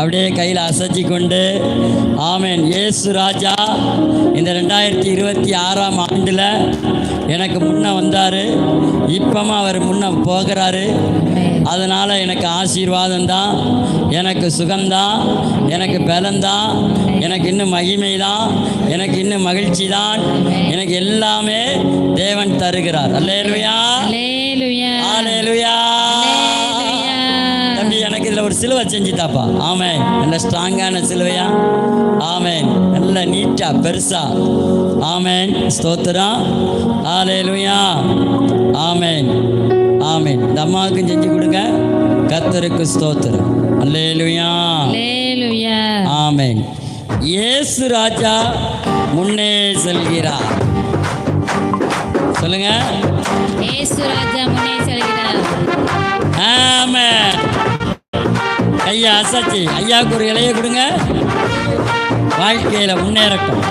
அப்படியே கையில் அசைச்சி கொண்டு ஆமேன். இயேசு ராஜா இந்த 2026ஆம் ஆண்டில் எனக்கு முன்னே வந்தார், இப்போவும் அவர் முன்னே போகிறாரு. அதனால் எனக்கு ஆசீர்வாதம் தான், எனக்கு சுகம்தான், எனக்கு பலம்தான், எனக்கு இன்னும் மகிமை தான், எனக்கு இன்னும் மகிழ்ச்சி தான், எனக்கு எல்லாமே தேவன் தருகிறார். அல்லேலூயா, அல்லேலூயா. தம்பி எனக்கு இதில் ஒரு சிலுவை செஞ்சு தாப்பா. ஆமேன். நல்ல ஸ்ட்ராங்கான சிலுவையா. ஆமேன். நல்ல நீட்டாக பெருசா. ஆமேன். ஸ்தோத்திரம். அல்லேலூயா. ஆமேன். ஆமேன். இந்த அம்மாவுக்கும் செஞ்சு கொடுங்க. கர்த்தருக்கு ஸ்தோத்திரம். அல்லேலூயா, ஆமேன். இயேசு ராஜா முன்னே செல்கிறார். சொல்லுங்க. இயேசு ராஜா முன்னே செல்கிறார். ஆமென். ஐயா அசச்சி ஐயாவுக்கு ஒரு இலையை கொடுங்க. வாழ்க்கையில் முன்னேறட்டும்.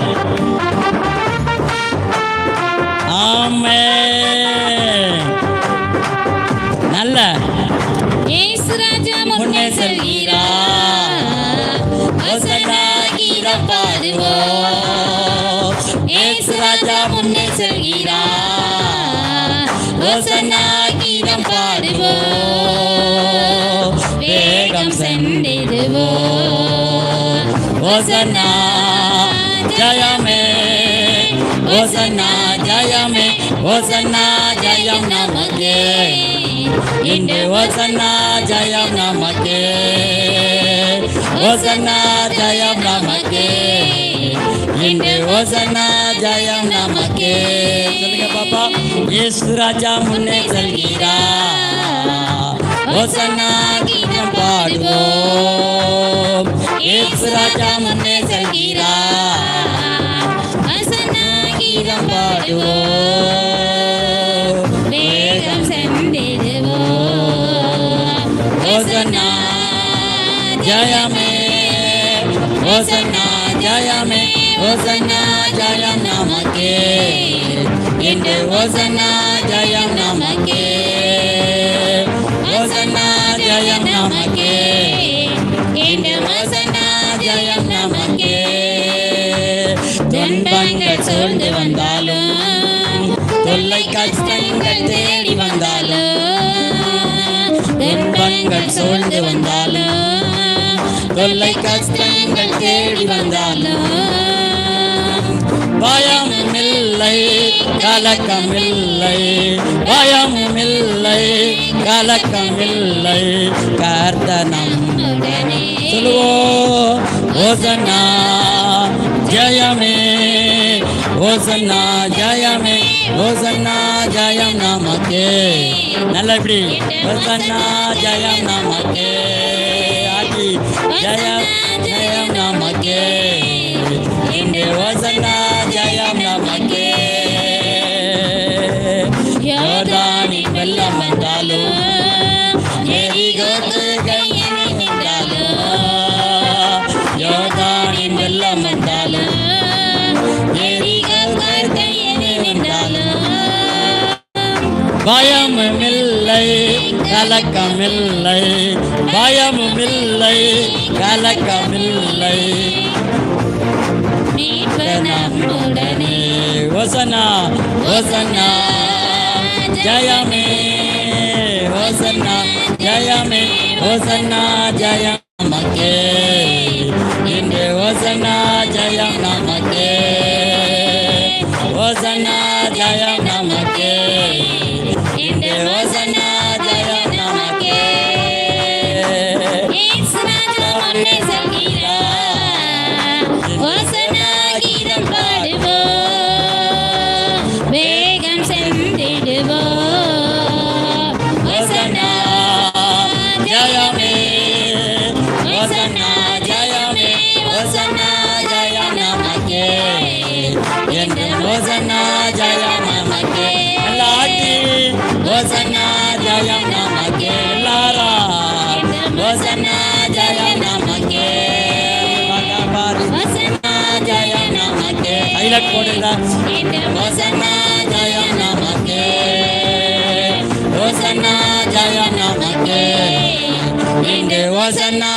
ஆமென். நல்ல இயேசு ராஜா முன்னே செல்கிறார். ஹோசன்னா கீதம் பாடுவோம். இயேசு ராஜா முன்னே செல்கிறார். ஹோசன்னா கீதம் பாடுவோம். வேகம் சென்றிடுவோம். ஹோசன்னா ஜெயமே, ஹோசன்னா ஜெயமே, ஹோசன்னா ஜெயம் நமக்கே. இன்று ஹோசன்னா ஜெயம் நமக்கே, ஹோசன்னா ஜெயம் நமக்கே. இன்று ஹோசன்னா ஜெயம் நமக்கே. சொல்லுங்க பாப்பா. இயேசு ராஜா முன்னே செல்கிறார். ஹோசன்னா கீதம் பாடுவோம். இயேசு ராஜா முன்னே செல்கிறார். ஹோசன்னா கீதம் பாடுவோம். வேகம் சென்றிடுவோம். ஹோசன்னா ஜெயமே, ஹோசன்னா ஜெயமே, ஹோசன்னா ஜெயம் நமக்கே. இன்று ஹோசன்னா ஜெயம் நமக்கே, ஹோசன்னா ஜெயம் நமக்கே. இன்று ஹோசன்னா ஜெயம் நமக்கே. துன்பங்கள் சூழ்ந்து வந்தாலும், தொல்லை கஷ்டங்கள் தேடி வந்தாலும், துன்பங்கள் சூழ்ந்து வந்தாலும், தொல்லை கஷ்டங்கள் தேடி வந்தாலும், பயமும் இல்லை கலக்கம் இல்லை, பயமும் இல்லை கலக்கம் இல்லை. கர்த்தர் நம்முடனே. சொல்லுவோம். ஹோசன்னா ஜெயமே, ஹோசன்னா ஜெயமே, ஹோசன்னா ஜெயம் நமக்கே. நல்ல இப்படி. ஹோசன்னா ஜெயம் நமக்கே. ஆதி ஜெயம் ஜெயம் நமக்கே. இன்று ஹோசன்னா ஜெயம் நமக்கே. யோர்தானின் வெள்ளம் வந்தாலும், எரிகோக்கு கையினை நின்றாலும், யோர்தானின் வெள்ளம் வந்தாலும், எரிகோக்கு கையினை நின்றாலும், பயமும் இல்லை கலக்கம் இல்லை, பயமும் இல்லை கலக்கம் இல்லை. நம்முடனே. ஹோசன்னா ஹோசன்னா ஜெயமே, ஹோசன்னா ஜெயமே, ஹோசன்னா ஜெயம் நமக்கே. இன்று ஹோசன்னா ஜெயம் நமக்கே, ஹோசன்னா ஜெயம் நமக்கே. இன்று ஹோசன்னா ஜெயம் நமக்கே. இயேசு ராஜா முன்னே செல்கிறார். ஹோசன்னா கீதம் பாடுவோம். வேகம் சென்றிடுவோம். ஹோசன்னா ஜெயமே, ஹோசன்னா ஜெயமே, ஹோசன்னா ஜெயம் நமக்கே. என்று ஹோசன்னா ஜெயம் நமக்கே. எல்லாட்டி ஹோசன்னா ஜெயம் நமக்கே. எல்லாரா ஹோசன்னா ஜெயம் நமக்கே. ஹோசன்னா ஜெயம் நமக்கே. ஹைலைட் போடுங்க. ஹோசன்னா ஜெயம் நமக்கே, ஹோசன்னா ஜெயம் நமக்கே. இன்று ஹோசன்னா